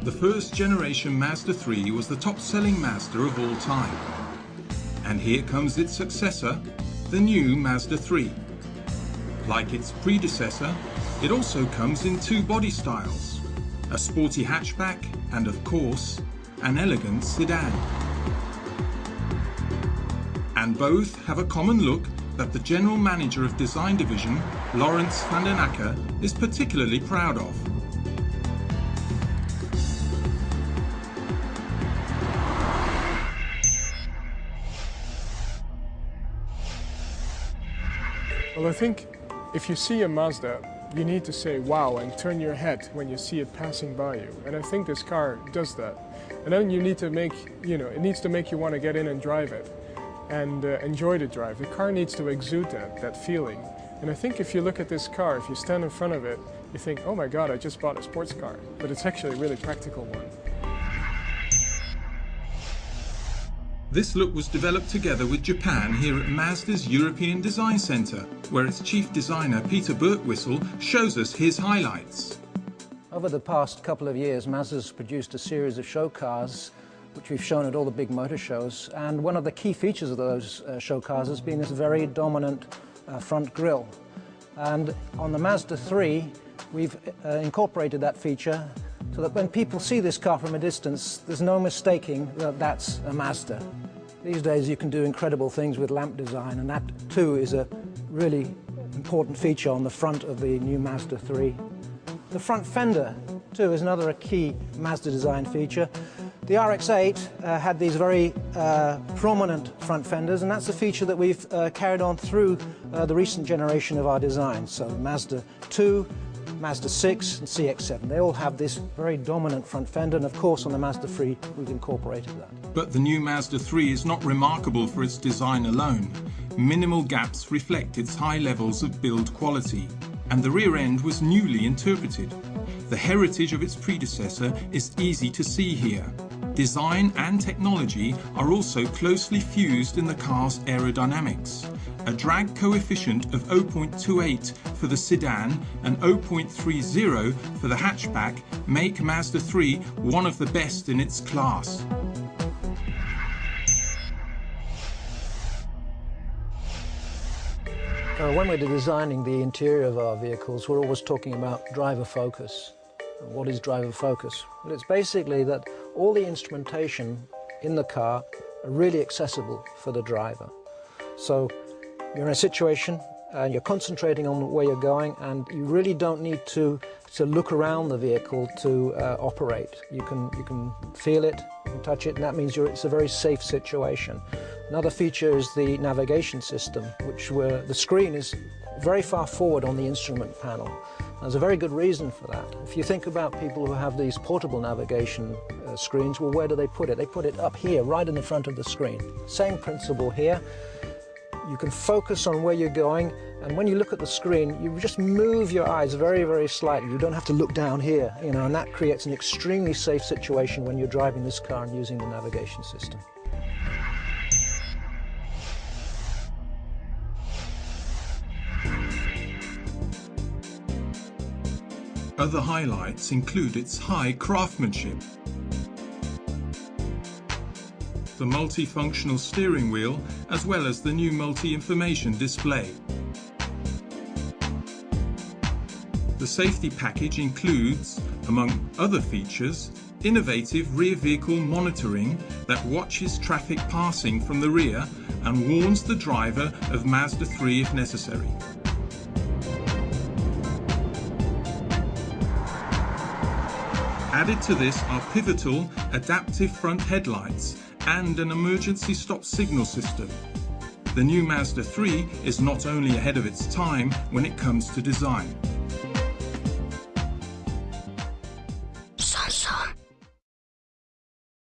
The first generation Mazda 3 was the top-selling Mazda of all time. And here comes its successor, the new Mazda 3. Like its predecessor, it also comes in two body styles, a sporty hatchback and, of course, an elegant sedan. And both have a common look that the General Manager of Design Division, Laurens van den Akker, is particularly proud of. Well, I think if you see a Mazda, you need to say wow and turn your head when you see it passing by you. And I think this car does that. And then you need to make, it needs to make you want to get in and drive it and enjoy the drive. The car needs to exude that feeling. And I think if you look at this car, if you stand in front of it, you think, oh my God, I just bought a sports car. But it's actually a really practical one. This look was developed together with Japan here at Mazda's European Design Centre, where its chief designer Peter Birtwistle shows us his highlights. Over the past couple of years, Mazda's produced a series of show cars which we've shown at all the big motor shows, and one of the key features of those show cars has been this very dominant front grille. And on the Mazda 3 we've incorporated that feature so that when people see this car from a distance, there's no mistaking that that's a Mazda. These days you can do incredible things with lamp design, and that too is a really important feature on the front of the new Mazda 3. The front fender too is another key Mazda design feature. The RX-8 had these very prominent front fenders, and that's a feature that we've carried on through the recent generation of our design. So Mazda 2, Mazda 6 and CX-7, they all have this very dominant front fender, and of course on the Mazda 3 we've incorporated that. But the new Mazda 3 is not remarkable for its design alone. Minimal gaps reflect its high levels of build quality, and the rear end was newly interpreted. The heritage of its predecessor is easy to see here. Design and technology are also closely fused in the car's aerodynamics. A drag coefficient of 0.28 for the sedan and 0.30 for the hatchback make Mazda 3 one of the best in its class. When we're designing the interior of our vehicles, we're always talking about driver focus. And what is driver focus? Well, it's basically that all the instrumentation in the car are really accessible for the driver. So you're in a situation and you're concentrating on where you're going, and you really don't need to look around the vehicle to operate. You can feel it, you can touch it, and that means it's a very safe situation. Another feature is the navigation system, where the screen is very far forward on the instrument panel. There's a very good reason for that. If you think about people who have these portable navigation screens, well, where do they put it? They put it up here, right in the front of the screen. Same principle here. You can focus on where you're going, and when you look at the screen, you just move your eyes very, very slightly. You don't have to look down here, and that creates an extremely safe situation when you're driving this car and using the navigation system. Other highlights include its high craftsmanship, the multifunctional steering wheel, as well as the new multi-information display. The safety package includes, among other features, innovative rear vehicle monitoring that watches traffic passing from the rear and warns the driver of Mazda 3 if necessary. Added to this are pivotal adaptive front headlights and an emergency stop signal system. The new Mazda 3 is not only ahead of its time when it comes to design.